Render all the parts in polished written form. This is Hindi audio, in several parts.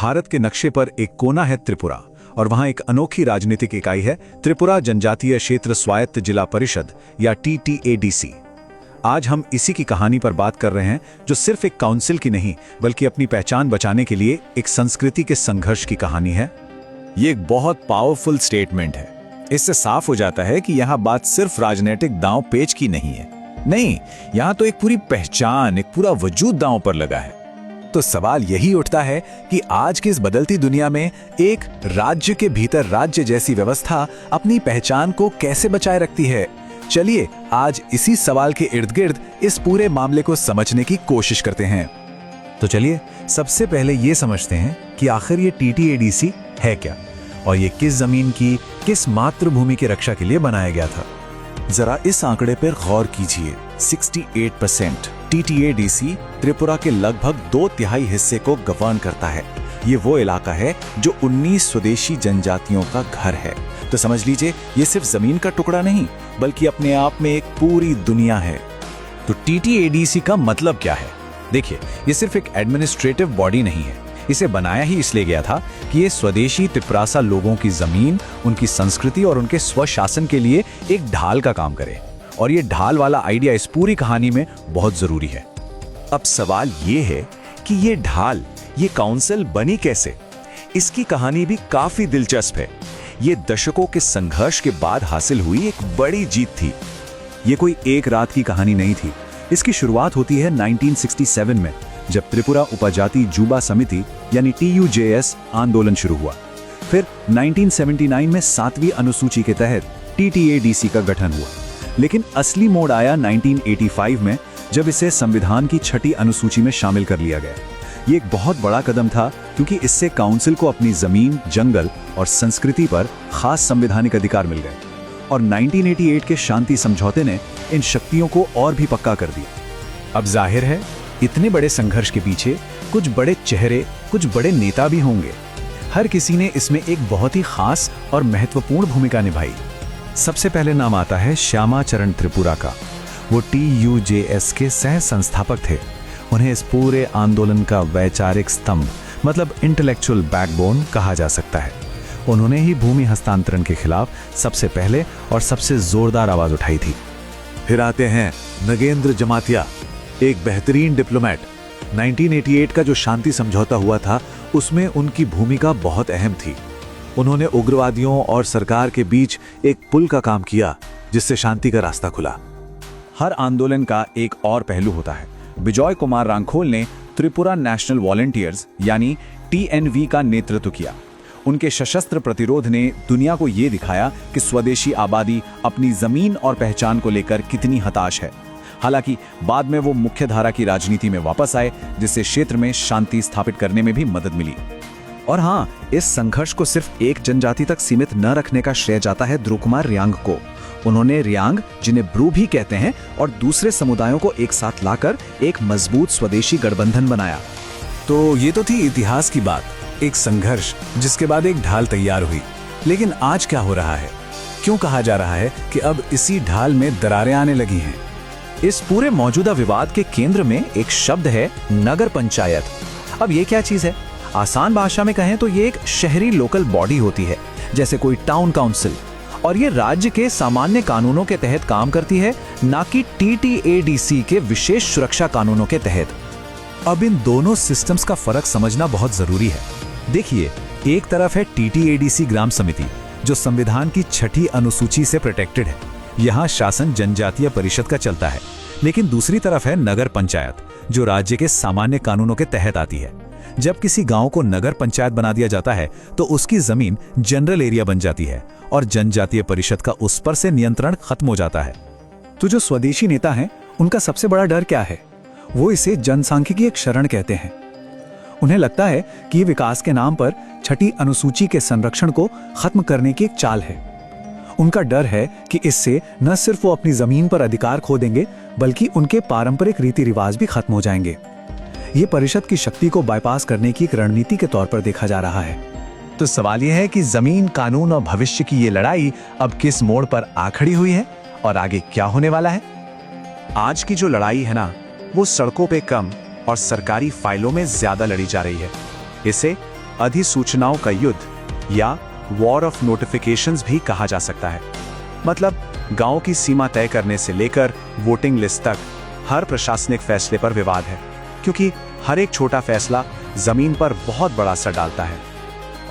भारत के नक्शे पर एक कोना है त्रिपुरा, और वहां एक अनोखी राजनीतिक इकाई है, त्रिपुरा जनजातीय क्षेत्र स्वायत्त जिला परिषद या TTADC। आज हम इसी की कहानी पर बात कर रहे हैं, जो सिर्फ एक काउंसिल की नहीं बल्कि अपनी पहचान बचाने के लिए एक संस्कृति के संघर्ष की कहानी है। ये एक बहुत पावरफुल स्टेटमेंट है। इससे साफ हो जाता है कि यहाँ बात सिर्फ राजनीतिक दांव पेच की नहीं है। नहीं, यहाँ तो एक पूरी पहचान, एक पूरा वजूद दांव पर लगा है। तो सवाल यही उठता है कि आज की इस बदलती दुनिया में एक राज्य के भीतर राज्य जैसी व्यवस्था अपनी पहचान को कैसे बचाए रखती है। चलिए आज इसी सवाल के इर्द गिर्द इस पूरे मामले को समझने की कोशिश करते हैं। तो चलिए सबसे पहले ये समझते हैं कि आखिर ये TTADC है क्या, और ये किस जमीन की, किस मातृभूमि की रक्षा के लिए बनाया गया था। जरा इस आंकड़े पर गौर कीजिए। 68% TTADC त्रिपुरा के लगभग 2/3 हिस्से को गवर्न करता है। ये वो इलाका है जो 19 स्वदेशी जनजातियों का घर है। तो समझ लीजिए, ये सिर्फ जमीन का टुकड़ा नहीं बल्कि अपने आप में एक पूरी दुनिया है। तो TTADC का मतलब क्या है? देखिए, ये सिर्फ एक एडमिनिस्ट्रेटिव बॉडी नहीं है। इसे बनाया ही इसलिए गया था कि ये स्वदेशी त्रिपुरासा लोगों की जमीन, उनकी संस्कृति और उनके स्वशासन के लिए एक ढाल का काम करे। और ये ढाल वाला आइडिया इस पूरी कहानी में बहुत जरूरी है। अब सवाल ये है कि ये ढाल, ये काउंसिल बनी कैसे? इसकी कहानी भी काफी दिलचस्प है। ये दशकों के संघर्ष के बाद हासिल हुई एक बड़ी जीत थी। ये कोई एक रात की कहानी नहीं थी। इसकी शुरुआत होती है 1967 में, जब त्रिपुरा उपजाति जुबा समिति यानी TUJS आंदोलन शुरू हुआ। फिर 1979 में 7वीं अनुसूची के तहत TTADC का गठन हुआ। लेकिन असली मोड़ आया 1985 में, जब इसे संविधान की 6ठी अनुसूची में शामिल कर लिया गया। ये एक बहुत बड़ा कदम था, क्योंकि इससे काउंसिल को अपनी जमीन, जंगल और संस्कृति पर खास संवैधानिक अधिकार मिल गए। और 1988 के शांति समझौते ने इन शक्तियों को और भी पक्का कर दिया। अब जाहिर है, इतने बड़े संघर्ष के पीछे कुछ बड़े चेहरे, कुछ बड़े नेता भी होंगे। हर किसी ने इसमें एक बहुत ही खास और महत्वपूर्ण भूमिका निभाई। सबसे पहले नाम आता है श्यामा चरण त्रिपुरा का। वो TUJS के सह संस्थापक थे। उन्हें इस पूरे आंदोलन का वैचारिक स्तंभ, मतलब इंटेलेक्चुअल बैकबोन कहा जा सकता है। उन्होंने ही भूमि हस्तांतरण के खिलाफ सबसे पहले और सबसे जोरदार आवाज उठाई थी। फिर आते हैं नगेंद्र जमातिया, एक बेहतरीन डिप्लोमेट। 1988 का जो शांति समझौता हुआ था, उसमें उनकी भूमिका बहुत अहम थी। उन्होंने उग्रवादियों और सरकार के बीच एक पुल का काम किया, जिससे शांति का रास्ता खुला। हर आंदोलन का एक और पहलू होता है। बिजॉय कुमार रांखोल ने त्रिपुरा नेशनल वॉलंटियर्स यानी TNV का नेतृत्व किया। उनके सशस्त्र प्रतिरोध ने दुनिया को ये दिखाया कि स्वदेशी आबादी अपनी जमीन और पहचान को लेकर कितनी हताश है। हालांकि बाद में वो मुख्यधारा की राजनीति में वापस आए, जिससे क्षेत्र में शांति स्थापित करने में भी मदद मिली। और हाँ, इस संघर्ष को सिर्फ एक जनजाति तक सीमित न रखने का श्रेय जाता है ध्रुव कुमार रियांग को। उन्होंने रियांग, जिन्हें ब्रू भी कहते हैं, और दूसरे समुदायों को एक साथ लाकर एक मजबूत स्वदेशी गठबंधन बनाया। तो ये तो थी इतिहास की बात, एक संघर्ष जिसके बाद एक ढाल तैयार हुई। लेकिन आज क्या हो रहा है? क्यों कहा जा रहा है कि अब इसी ढाल में दरारें आने लगी हैं? इस पूरे मौजूदा विवाद के केंद्र में एक शब्द है, नगर पंचायत। अब ये क्या चीज है? आसान भाषा में कहें तो ये एक शहरी लोकल बॉडी होती है, जैसे कोई टाउन काउंसिल। और ये राज्य के सामान्य कानूनों के तहत काम करती है, ना कि TTADC के विशेष सुरक्षा कानूनों के तहत। अब इन दोनों सिस्टम्स का फर्क समझना बहुत जरूरी है। देखिए, एक तरफ है TTADC ग्राम समिति, जो संविधान की 6ठी अनुसूची से प्रोटेक्टेड है। यहाँ शासन जनजातीय परिषद का चलता है। लेकिन दूसरी तरफ है नगर पंचायत, जो राज्य के सामान्य कानूनों के तहत आती है। जब किसी गांव को नगर पंचायत बना दिया जाता है, तो उसकी जमीन जनरल एरिया बन जाती है और जनजातीय परिषद का उस पर से नियंत्रण खत्म हो जाता है। तो जो स्वदेशी नेता हैं, उनका सबसे बड़ा डर क्या है? वो इसे जनसांख्यिकी एक शरण कहते हैं। उन्हें लगता है कि ये विकास के नाम पर 6ठी अनुसूची के संरक्षण को खत्म करने की एक चाल है। उनका डर है कि इससे न सिर्फ वो अपनी जमीन पर अधिकार खो देंगे, बल्कि उनके पारंपरिक रीति रिवाज भी खत्म हो जाएंगे। ये परिषद की शक्ति को बाईपास करने की एक रणनीति के तौर पर देखा जा रहा है। तो सवाल यह है कि जमीन, कानून और भविष्य की ये लड़ाई अब किस मोड़ पर आ खड़ी हुई है और आगे क्या होने वाला है? आज की जो लड़ाई है ना, वो सड़कों पे कम और सरकारी फाइलों में ज्यादा लड़ी जा रही है। इसे अधिसूचनाओं का युद्ध या वॉर ऑफ नोटिफिकेशंस भी कहा जा सकता है। मतलब गांव की सीमा तय करने से लेकर वोटिंग लिस्ट तक हर प्रशासनिक फैसले पर विवाद है, क्योंकि हर एक छोटा फैसला जमीन पर बहुत बड़ा असर डालता है।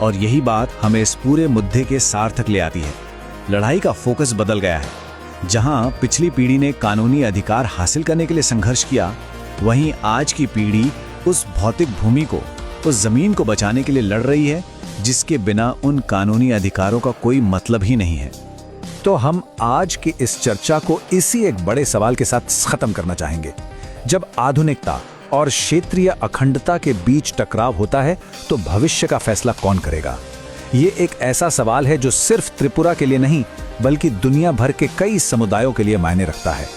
और यही बात हमें इस पूरे मुद्दे के सार तक ले आती है। लड़ाई का फोकस बदल गया है। जहां पिछली पीढ़ी ने कानूनी अधिकार हासिल करने के लिए संघर्ष किया, वहीं आज की पीढ़ी उस भौतिक भूमि को, उस जमीन को बचाने के लिए लड़ रही है, जिसके बिना उन कानूनी अधिकारों का कोई मतलब ही नहीं है। तो हम आज की इस चर्चा को इसी एक बड़े सवाल के साथ खत्म करना चाहेंगे। जब आधुनिकता और क्षेत्रीय अखंडता के बीच टकराव होता है, तो भविष्य का फैसला कौन करेगा? ये एक ऐसा सवाल है जो सिर्फ त्रिपुरा के लिए नहीं, बल्कि दुनिया भर के कई समुदायों के लिए मायने रखता है।